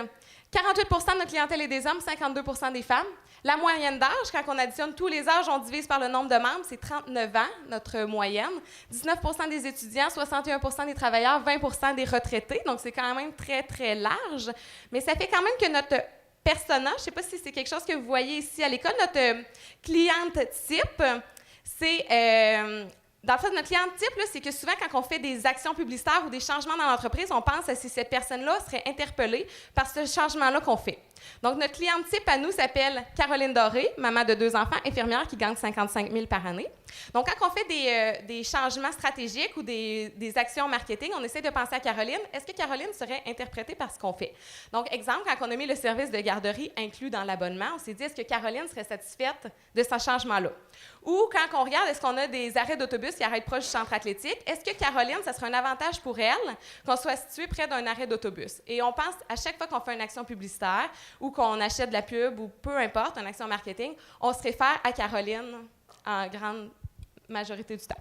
48 % de notre clientèle est des hommes, 52 % des femmes. La moyenne d'âge, quand on additionne tous les âges, on divise par le nombre de membres, c'est 39 ans, notre moyenne. 19 % des étudiants, 61 % des travailleurs, 20 % des retraités. Donc, c'est quand même très, très large. Mais ça fait quand même que notre persona, je ne sais pas si c'est quelque chose que vous voyez ici à l'école, notre cliente type, c'est... dans le fait, notre cliente type, c'est que souvent, quand on fait des actions publicitaires ou des changements dans l'entreprise, on pense à si cette personne-là serait interpellée par ce changement-là qu'on fait. Donc, notre cliente type à nous s'appelle Caroline Doré, maman de 2 enfants, infirmière qui gagne 55 000 par année. Donc, quand on fait des changements stratégiques ou des actions marketing, on essaie de penser à Caroline. Est-ce que Caroline serait interprétée par ce qu'on fait? Donc, exemple, quand on a mis le service de garderie inclus dans l'abonnement, on s'est dit, est-ce que Caroline serait satisfaite de ce changement-là? Ou quand on regarde, est-ce qu'on a des arrêts d'autobus qui arrêtent proche du centre athlétique? Est-ce que Caroline, ça serait un avantage pour elle qu'on soit situé près d'un arrêt d'autobus? Et on pense, à chaque fois qu'on fait une action publicitaire ou qu'on achète de la pub ou peu importe, une action marketing, on se réfère à Caroline en grande majorité du temps.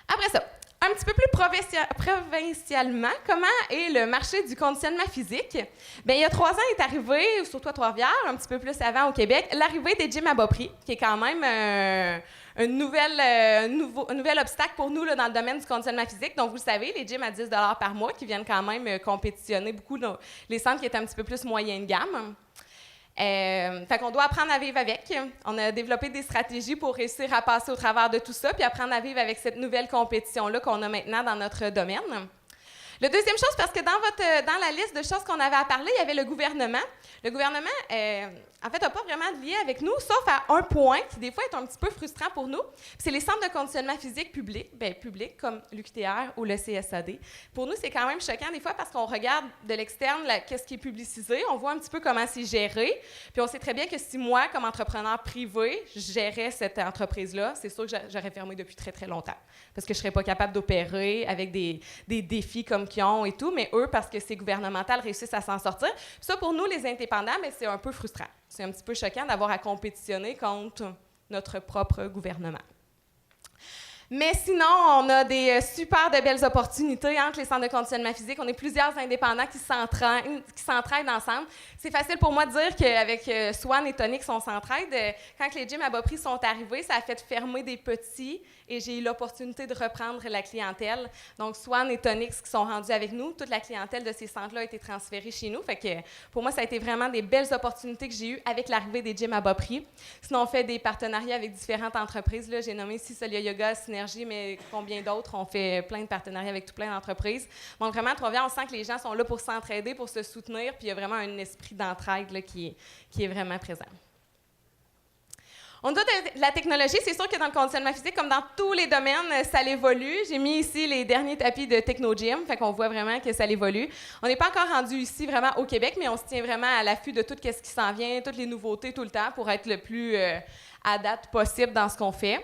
Après ça, un petit peu plus provincialement, comment est le marché du conditionnement physique? Bien, il y a 3 ans est arrivé, surtout à Trois-Rivières, un petit peu plus avant au Québec, l'arrivée des gyms à bas prix, qui est quand même un nouvel obstacle pour nous là, dans le domaine du conditionnement physique. Donc, vous le savez, les gyms à 10 $ par mois qui viennent quand même compétitionner beaucoup les centres qui étaient un petit peu plus moyen de gamme. Fait qu'on doit apprendre à vivre avec. On a développé des stratégies pour réussir à passer au travers de tout ça, puis apprendre à vivre avec cette nouvelle compétition-là qu'on a maintenant dans notre domaine. La deuxième chose, parce que dans la liste de choses qu'on avait à parler, il y avait le gouvernement. Le gouvernement, en fait, n'a pas vraiment de lien avec nous, sauf à un point qui, des fois, est un petit peu frustrant pour nous. C'est les centres de conditionnement physique publics, comme l'UQTR ou le CSAD. Pour nous, c'est quand même choquant, des fois, parce qu'on regarde de l'externe qu'est-ce qui est publicisé, on voit un petit peu comment c'est géré, puis on sait très bien que si moi, comme entrepreneur privé, je gérais cette entreprise-là, c'est sûr que j'aurais fermé depuis très, très longtemps, parce que je ne serais pas capable d'opérer avec des défis comme qu'ils ont et tout, mais eux, parce que c'est gouvernemental, réussissent à s'en sortir. Puis ça, pour nous, les indépendants, mais c'est un peu frustrant. C'est un petit peu choquant d'avoir à compétitionner contre notre propre gouvernement. Mais sinon, on a des super de belles opportunités entre les centres de conditionnement physique. On est plusieurs indépendants qui s'entraident ensemble. C'est facile pour moi de dire qu'avec Swan et Tonix, on s'entraide. Quand les gyms à bas prix sont arrivés, ça a fait fermer des petits et j'ai eu l'opportunité de reprendre la clientèle. Donc, Swan et Tonix qui sont rendus avec nous, toute la clientèle de ces centres-là a été transférée chez nous. Fait que pour moi, ça a été vraiment des belles opportunités que j'ai eues avec l'arrivée des gyms à bas prix. Sinon, on fait des partenariats avec différentes entreprises. Là, j'ai nommé ici Solia Yoga, Synergie, mais combien d'autres? On fait plein de partenariats avec tout plein d'entreprises. Donc, vraiment, à Trois-Rivières, on sent que les gens sont là pour s'entraider, pour se soutenir, puis il y a vraiment un esprit d'entraide là, qui est vraiment présent. On doit de la technologie. C'est sûr que dans le conditionnement physique, comme dans tous les domaines, ça évolue. J'ai mis ici les derniers tapis de Technogym, fait qu'on voit vraiment que ça évolue. On n'est pas encore rendu ici vraiment au Québec, mais on se tient vraiment à l'affût de tout ce qui s'en vient, toutes les nouveautés tout le temps pour être le plus à date possible dans ce qu'on fait.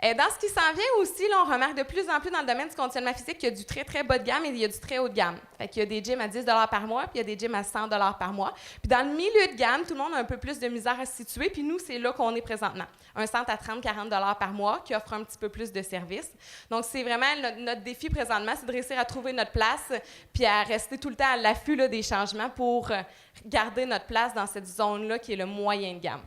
Dans ce qui s'en vient aussi, là, on remarque de plus en plus dans le domaine du conditionnement physique qu'il y a du très, très bas de gamme et il y a du très haut de gamme. Fait qu'il y a des gyms à 10 $ par mois, puis il y a des gyms à 100 $ par mois. Puis dans le milieu de gamme, tout le monde a un peu plus de misère à se situer, puis nous, c'est là qu'on est présentement. Un centre à 30-40 $ par mois qui offre un petit peu plus de services. Donc, c'est vraiment notre défi présentement, c'est de réussir à trouver notre place puis à rester tout le temps à l'affût là, des changements pour garder notre place dans cette zone-là qui est le moyen de gamme.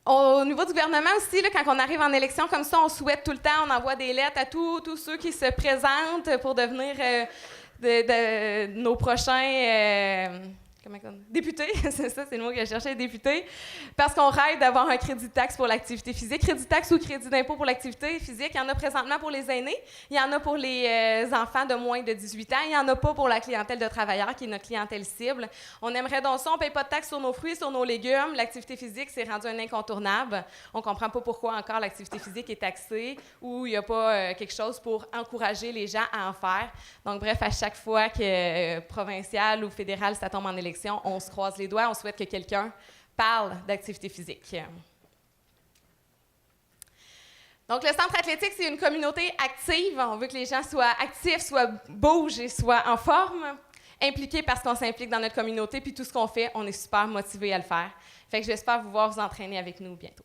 Au niveau du gouvernement aussi, là, quand on arrive en élection comme ça, on souhaite tout le temps, on envoie des lettres à tous ceux qui se présentent pour devenir de nos prochains députés. C'est ça, c'est le mot que je cherchais, députés. Parce qu'on rêve d'avoir un crédit de taxe pour l'activité physique. Crédit de taxe ou crédit d'impôt pour l'activité physique, il y en a présentement pour les aînés, il y en a pour les enfants de moins de 18 ans, il n'y en a pas pour la clientèle de travailleurs, qui est notre clientèle cible. On aimerait donc ça, on ne paye pas de taxe sur nos fruits, sur nos légumes. L'activité physique, c'est rendu un incontournable. On ne comprend pas pourquoi encore l'activité physique est taxée ou il n'y a pas quelque chose pour encourager les gens à en faire. Donc, bref, à chaque fois que provincial ou fédéral, ça tombe en élection, on se croise les doigts, on souhaite que quelqu'un parle d'activité physique. Donc, le centre athlétique, c'est une communauté active. On veut que les gens soient actifs, bougent et soient en forme, impliqués parce qu'on s'implique dans notre communauté, puis tout ce qu'on fait, on est super motivés à le faire. Fait que j'espère vous voir vous entraîner avec nous bientôt.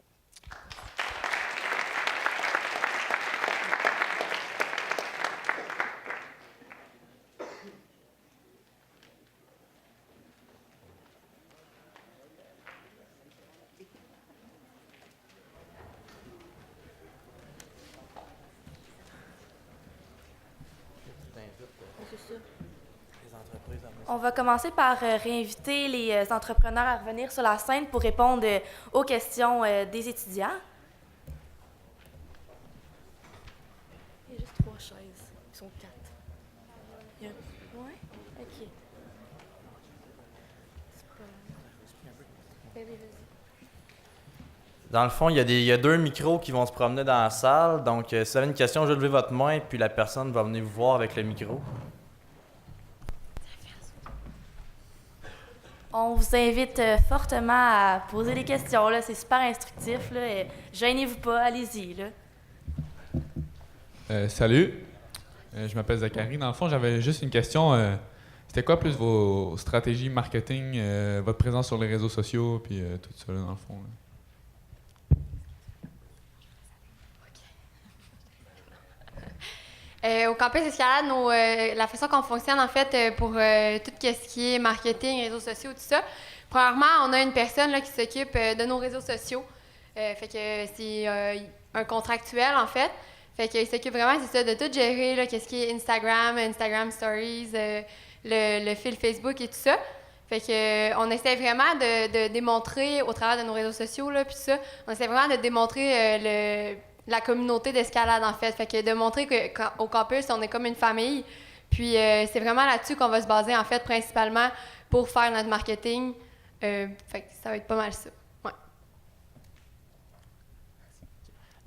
On va commencer par réinviter les entrepreneurs à revenir sur la scène pour répondre aux questions des étudiants. Il y a juste 3 chaises. Ils sont 4. Il y a... Ouais? OK. C'est pas... Vas-y. Dans le fond, il y a 2 micros qui vont se promener dans la salle. Donc, si vous avez une question, je vais lever votre main, puis la personne va venir vous voir avec le micro. On vous invite fortement à poser des questions. Là. C'est super instructif. Là, et gênez-vous pas, allez-y. Là. Salut, je m'appelle Zachary. Dans le fond, j'avais juste une question. C'était quoi plus vos stratégies marketing, votre présence sur les réseaux sociaux, puis tout ça, là, dans le fond? Là? Au campus Escalade, la façon qu'on fonctionne, en fait, pour tout ce qui est marketing, réseaux sociaux, tout ça, premièrement, on a une personne là, qui s'occupe de nos réseaux sociaux. Fait que c'est un contractuel, en fait. Fait qu'il s'occupe vraiment, c'est ça, de tout gérer, là, qu'est-ce qui est Instagram Stories, le fil Facebook et tout ça. Fait que on essaie vraiment de démontrer, au travers de nos réseaux sociaux, là, puis ça, on essaie vraiment de démontrer la communauté d'escalade, en fait. Fait que de montrer qu'au campus, on est comme une famille. Puis c'est vraiment là-dessus qu'on va se baser, en fait, principalement pour faire notre marketing. Fait que ça va être pas mal ça. Ouais.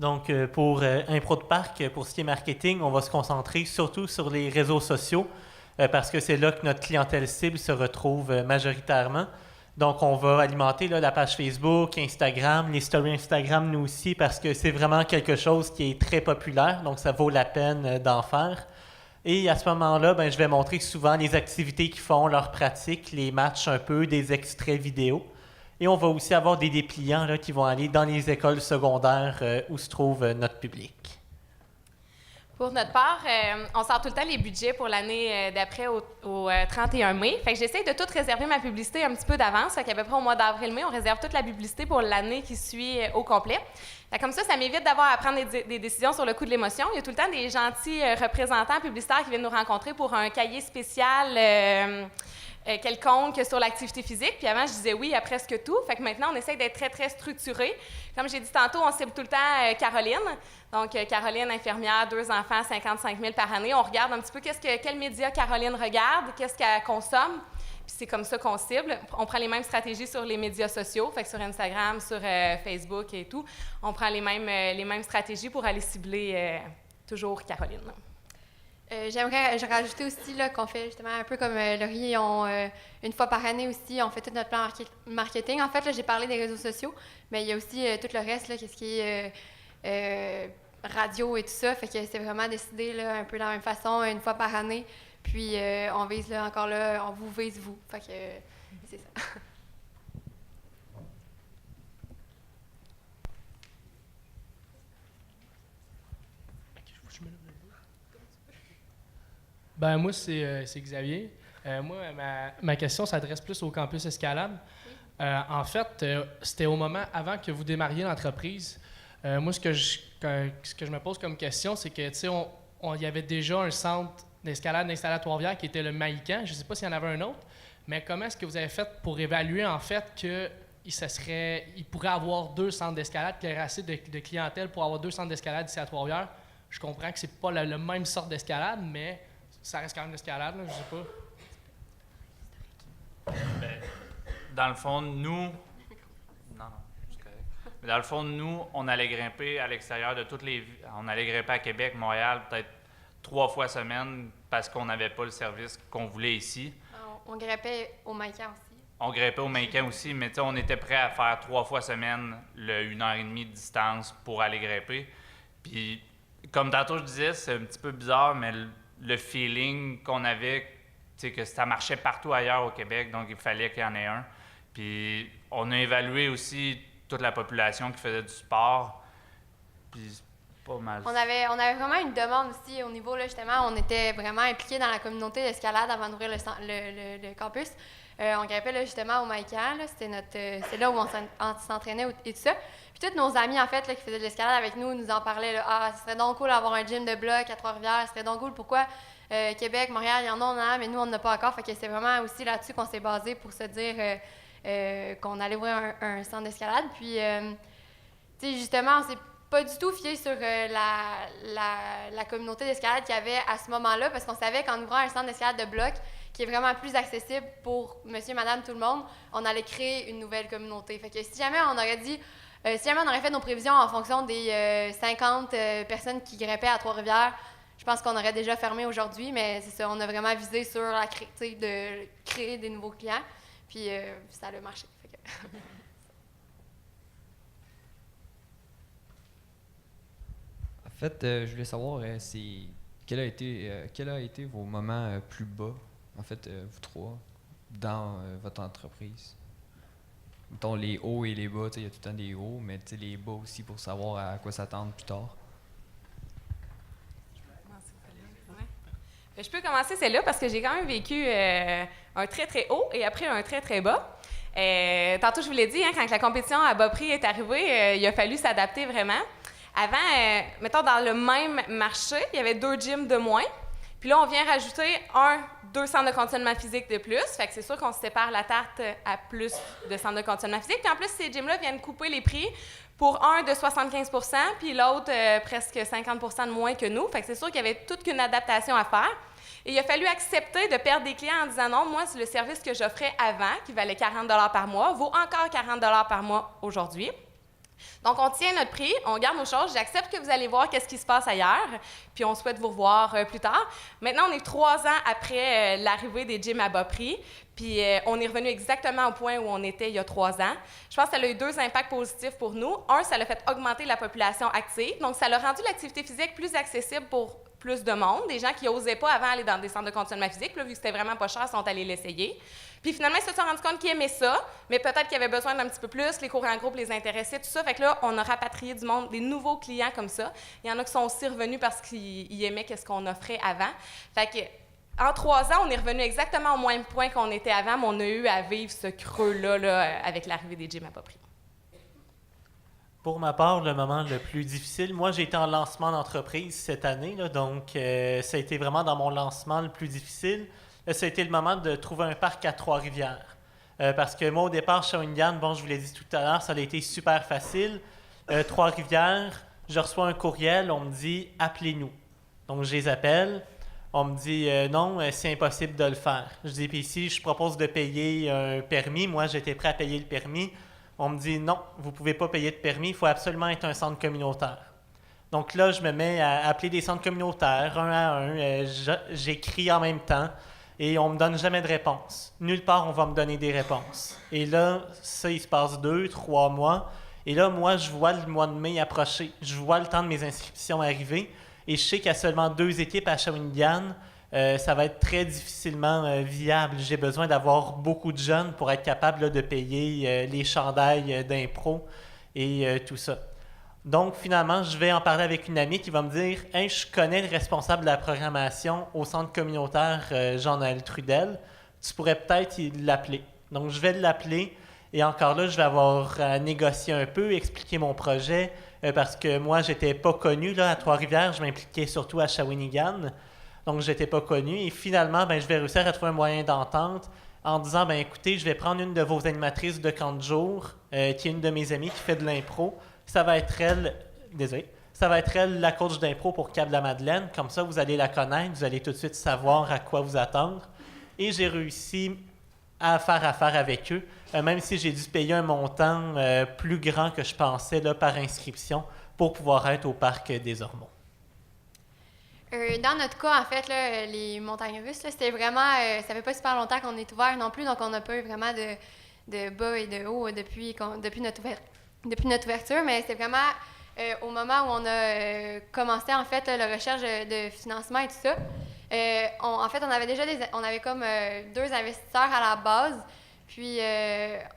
Donc, pour Impro de Parc, pour ce qui est marketing, on va se concentrer surtout sur les réseaux sociaux parce que c'est là que notre clientèle cible se retrouve majoritairement. Donc, on va alimenter là, la page Facebook, Instagram, les stories Instagram, nous aussi, parce que c'est vraiment quelque chose qui est très populaire, donc ça vaut la peine d'en faire. Et à ce moment-là, je vais montrer souvent les activités qu'ils font, leurs pratiques, les matchs un peu, des extraits vidéo. Et on va aussi avoir des dépliants là, qui vont aller dans les écoles secondaires où se trouve notre public. Pour notre part, on sort tout le temps les budgets pour l'année d'après au 31 mai. Fait que j'essaie de tout réserver ma publicité un petit peu d'avance. Fait qu'à peu près au mois d'avril-mai, on réserve toute la publicité pour l'année qui suit au complet. Fait comme ça m'évite d'avoir à prendre des décisions sur le coût de l'émotion. Il y a tout le temps des gentils représentants publicitaires qui viennent nous rencontrer pour un cahier spécial quelconque sur l'activité physique. Puis avant, je disais oui à presque tout. Fait que maintenant, on essaie d'être très, très structuré. Comme j'ai dit tantôt, on cible tout le temps Caroline. Donc, Caroline, infirmière, 2 enfants, 55 000 par année. On regarde un petit peu quel média Caroline regarde, qu'est-ce qu'elle consomme. Puis c'est comme ça qu'on cible. On prend les mêmes stratégies sur les médias sociaux, fait que sur Instagram, sur Facebook et tout. On prend les mêmes stratégies pour aller cibler toujours Caroline. J'aimerais rajouter aussi là, qu'on fait justement un peu comme Laurie, une fois par année aussi, on fait tout notre plan marketing. En fait, là, j'ai parlé des réseaux sociaux, mais il y a aussi tout le reste, là, qu'est-ce qui est radio et tout ça. Fait que c'est vraiment décidé là, un peu de la même façon, une fois par année. Puis on vise là, encore là, on vous vise vous. Fait que c'est ça. Ben moi, c'est Xavier. Moi, ma question s'adresse plus au campus Escalade. En fait, c'était au moment avant que vous démarriez l'entreprise. Moi, ce que je me pose comme question, c'est que, tu sais, il y avait déjà un centre d'escalade d'installé à Trois-Rivières qui était le Maïcan. Je ne sais pas s'il y en avait un autre, mais comment est-ce que vous avez fait pour évaluer, en fait, qu'il pourrait avoir 2 centres d'escalade, qu'il y aurait assez de clientèle pour avoir 2 centres d'escalade ici à Trois-Rivières? Je comprends que c'est pas la même sorte d'escalade, mais ça reste quand même l'escalade, je sais pas. Ben, dans le fond, nous... Non, c'est correct. Mais dans le fond, nous, on allait grimper à l'extérieur de toutes les... On allait grimper à Québec, Montréal, peut-être 3 fois semaine parce qu'on n'avait pas le service qu'on voulait ici. On grimpait au Maïcan aussi. On grimpait au Maïcan aussi, mais on était prêt à faire 3 fois semaine le 1h30 de distance pour aller grimper. Puis, comme tantôt je disais, c'est un petit peu bizarre, mais le feeling qu'on avait, que ça marchait partout ailleurs au Québec, donc il fallait qu'il y en ait un. Puis on a évalué aussi toute la population qui faisait du sport, puis c'est pas mal. On avait vraiment une demande aussi au niveau, là, justement, on était vraiment impliqués dans la communauté d'escalade avant d'ouvrir le campus. On grimpait là, justement au Maïcan, c'est là où on s'entraînait et tout ça. Puis tous nos amis, en fait, là, qui faisaient de l'escalade avec nous, nous en parlaient. Là, ah, ce serait donc cool d'avoir un gym de bloc à Trois-Rivières, ce serait donc cool. Pourquoi Québec, Montréal, il y en a, mais nous, on n'en a pas encore. Fait que c'est vraiment aussi là-dessus qu'on s'est basé pour se dire qu'on allait ouvrir un centre d'escalade. Puis, tu sais, justement, on s'est pas du tout fié sur la communauté d'escalade qu'il y avait à ce moment-là, parce qu'on savait qu'en ouvrant un centre d'escalade de bloc, qui est vraiment plus accessible pour monsieur, madame, tout le monde, on allait créer une nouvelle communauté. Fait que si jamais on aurait dit, si jamais on aurait fait nos prévisions en fonction des 50 personnes qui grimpaient à Trois-Rivières, je pense qu'on aurait déjà fermé aujourd'hui, mais c'est ça, on a vraiment visé sur de créer des nouveaux clients, puis ça a marché. Fait que En fait, je voulais savoir, quel a été vos moments plus bas, en fait, vous trois, dans votre entreprise? Mettons les hauts et les bas, il y a tout le temps des hauts, mais les bas aussi pour savoir à quoi s'attendre plus tard. Je peux commencer celle-là parce que j'ai quand même vécu un très, très haut et après un très, très bas. Tantôt, je vous l'ai dit, quand la compétition à bas prix est arrivée, il a fallu s'adapter vraiment. Avant, mettons, dans le même marché, il y avait 2 gyms de moins. Puis là, on vient rajouter 2 centres de conditionnement physique de plus. Fait que c'est sûr qu'on se sépare la tarte à plus de centres de conditionnement physique. Puis en plus, ces gyms-là viennent couper les prix pour un de 75 % puis l'autre presque 50 % de moins que nous. Fait que c'est sûr qu'il y avait toute une adaptation à faire. Et il a fallu accepter de perdre des clients en disant non, moi, c'est le service que j'offrais avant, qui valait 40 $ par mois, vaut encore 40 $ par mois aujourd'hui. Donc, on tient notre prix, on garde nos choses. J'accepte que vous allez voir qu'est-ce qui se passe ailleurs, puis on souhaite vous revoir plus tard. Maintenant, on est 3 ans après l'arrivée des gyms à bas prix, puis on est revenu exactement au point où on était il y a 3 ans. Je pense que ça a eu 2 impacts positifs pour nous. Un, ça a fait augmenter la population active, donc ça a rendu l'activité physique plus accessible pour plus de monde. Des gens qui n'osaient pas avant aller dans des centres de conditionnement physique, là, vu que c'était vraiment pas cher, sont allés l'essayer. Puis finalement, ils se sont rendus compte qu'ils aimaient ça, mais peut-être qu'ils avaient besoin d'un petit peu plus, les cours en groupe les intéressaient, tout ça. Fait que là, on a rapatrié du monde, des nouveaux clients comme ça. Il y en a qui sont aussi revenus parce qu'ils aimaient ce qu'on offrait avant. Fait que en 3 ans, on est revenu exactement au même point qu'on était avant, mais on a eu à vivre ce creux-là là, avec l'arrivée des gyms à bas prix. Pour ma part, le moment le plus difficile, moi j'ai été en lancement d'entreprise cette année, là, donc ça a été vraiment dans mon lancement le plus difficile. Ça a été le moment de trouver un parc à Trois-Rivières. Parce que moi, au départ, Shawinigan, bon, je vous l'ai dit tout à l'heure, ça a été super facile. Trois-Rivières, je reçois un courriel, on me dit « appelez-nous ». Donc, je les appelle. On me dit « non, c'est impossible de le faire ». Je dis « puis ici, je propose de payer un permis ». Moi, j'étais prêt à payer le permis. On me dit « non, vous ne pouvez pas payer de permis, il faut absolument être un centre communautaire ». Donc là, je me mets à appeler des centres communautaires, un à un. J'écris en même temps. Et on ne me donne jamais de réponse. Nulle part, on va me donner des réponses. Et là, ça, il se passe 2, 3 mois. Et là, moi, je vois le mois de mai approcher. Je vois le temps de mes inscriptions arriver. Et je sais qu'il y a seulement 2 équipes à Shawinigan. Ça va être très difficilement viable. J'ai besoin d'avoir beaucoup de jeunes pour être capable là, de payer les chandails d'impro et tout ça. Donc, finalement, je vais en parler avec une amie qui va me dire « Hey, je connais le responsable de la programmation au centre communautaire Jean-Noël Trudel. Tu pourrais peut-être l'appeler. » Donc, je vais l'appeler et encore là, je vais avoir à négocier un peu, expliquer mon projet parce que moi, j'étais pas connu là, à Trois-Rivières. Je m'impliquais surtout à Shawinigan. Donc, je n'étais pas connu. Et finalement, je vais réussir à trouver un moyen d'entente en disant, écoutez, je vais prendre une de vos animatrices de camp de jour, qui est une de mes amies qui fait de l'impro. Ça va être elle, la coach d'impro pour Cap-de-la-Madeleine. Comme ça, vous allez la connaître, vous allez tout de suite savoir à quoi vous attendre. Et j'ai réussi à faire affaire avec eux, même si j'ai dû payer un montant plus grand que je pensais là, par inscription pour pouvoir être au parc des Ormeaux. Dans notre cas, en fait, là, les montagnes russes, là, c'était vraiment... ça fait pas super longtemps qu'on est ouvert non plus, donc on n'a pas eu vraiment de bas et de haut depuis notre ouverture, mais c'est vraiment au moment où on a commencé, en fait, la recherche de financement et tout ça. En fait, on avait comme 2 investisseurs à la base, puis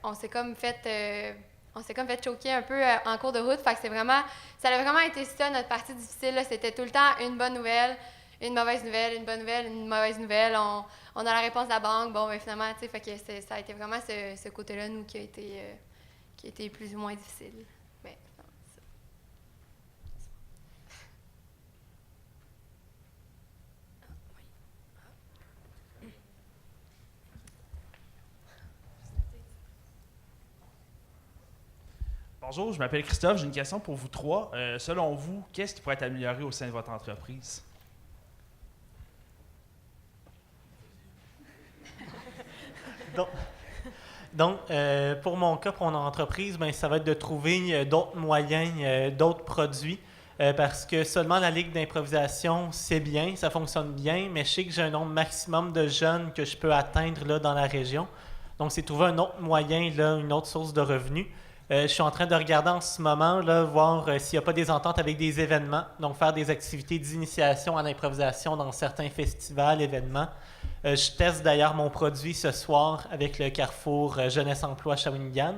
on s'est comme fait choquer un peu en cours de route. Fait que ça a vraiment été ça, notre partie difficile. Là. C'était tout le temps une bonne nouvelle, une mauvaise nouvelle, une bonne nouvelle, une mauvaise nouvelle. On a la réponse de la banque. Bon, finalement, tu sais, fait que ça a été vraiment ce côté-là, nous, qui a été plus ou moins difficile. Mais, Bonjour, je m'appelle Christophe. J'ai une question pour vous 3. Selon vous, qu'est-ce qui pourrait être amélioré au sein de votre entreprise? Donc, pour mon cas, pour mon entreprise, ça va être de trouver d'autres moyens, d'autres produits, parce que seulement la Ligue d'improvisation, c'est bien, ça fonctionne bien, mais je sais que j'ai un nombre maximum de jeunes que je peux atteindre là, dans la région. Donc, c'est trouver un autre moyen, là, une autre source de revenus. Je suis en train de regarder en ce moment, là, voir s'il n'y a pas des ententes avec des événements, donc faire des activités d'initiation en improvisation dans certains festivals, événements. Je teste d'ailleurs mon produit ce soir avec le Carrefour Jeunesse Emploi Shawinigan,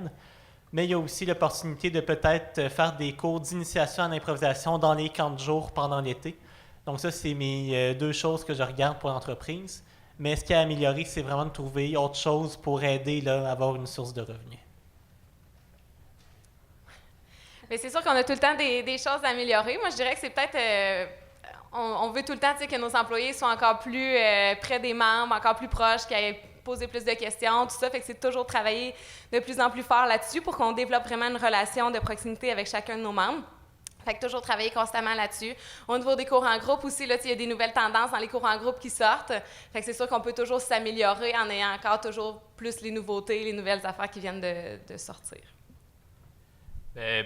mais il y a aussi l'opportunité de peut-être faire des cours d'initiation en improvisation dans les camps de jour pendant l'été. Donc ça, c'est mes 2 choses que je regarde pour l'entreprise. Mais ce qui a amélioré, c'est vraiment de trouver autre chose pour aider là, à avoir une source de revenus. Mais c'est sûr qu'on a tout le temps des choses à améliorer. Moi, je dirais que c'est peut-être... on veut tout le temps que nos employés soient encore plus près des membres, encore plus proches, qu'ils aient posé plus de questions, tout ça. Fait que c'est toujours travailler de plus en plus fort là-dessus pour qu'on développe vraiment une relation de proximité avec chacun de nos membres. Fait que toujours travailler constamment là-dessus. Au niveau des cours en groupe aussi, là, il y a des nouvelles tendances dans les cours en groupe qui sortent. Fait que c'est sûr qu'on peut toujours s'améliorer en ayant encore toujours plus les nouveautés, les nouvelles affaires qui viennent de sortir.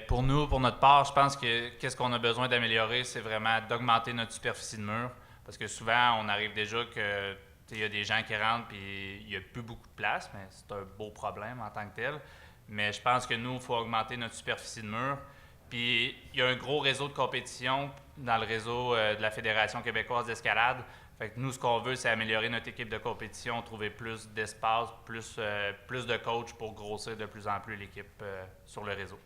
Pour nous, pour notre part, je pense que qu'est-ce qu'on a besoin d'améliorer, c'est vraiment d'augmenter notre superficie de mur. Parce que souvent, on arrive déjà que il y a des gens qui rentrent puis il n'y a plus beaucoup de place, mais c'est un beau problème en tant que tel. Mais je pense que nous, il faut augmenter notre superficie de mur. Puis il y a un gros réseau de compétition dans le réseau de la Fédération québécoise d'escalade. Fait que nous, ce qu'on veut, c'est améliorer notre équipe de compétition, trouver plus d'espace, plus de coachs pour grossir de plus en plus l'équipe sur le réseau.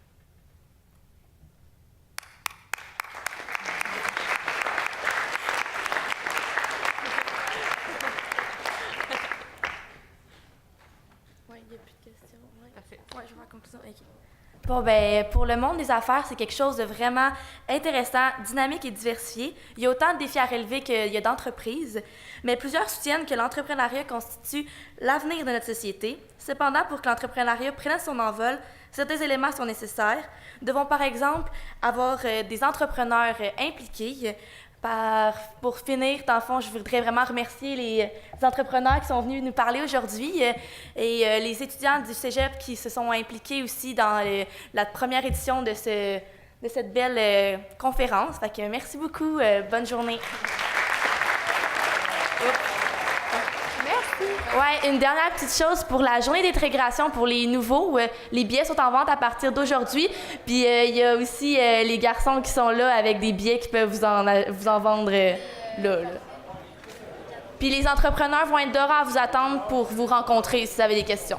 Bon, pour le monde des affaires, c'est quelque chose de vraiment intéressant, dynamique et diversifié. Il y a autant de défis à relever qu'il y a d'entreprises, mais plusieurs soutiennent que l'entrepreneuriat constitue l'avenir de notre société. Cependant, pour que l'entrepreneuriat prenne son envol, certains éléments sont nécessaires. Nous devons, par exemple, avoir des entrepreneurs impliqués. Pour finir, dans le fond, je voudrais vraiment remercier les entrepreneurs qui sont venus nous parler aujourd'hui et les étudiants du cégep qui se sont impliqués aussi dans la première édition de cette belle conférence. Fait que merci beaucoup. Bonne journée. Merci. Ouais, une dernière petite chose pour la journée d'intégration pour les nouveaux. Les billets sont en vente à partir d'aujourd'hui. Puis il y a aussi les garçons qui sont là avec des billets qui peuvent vous en vendre là. Puis les entrepreneurs vont être dehors à vous attendre pour vous rencontrer si vous avez des questions.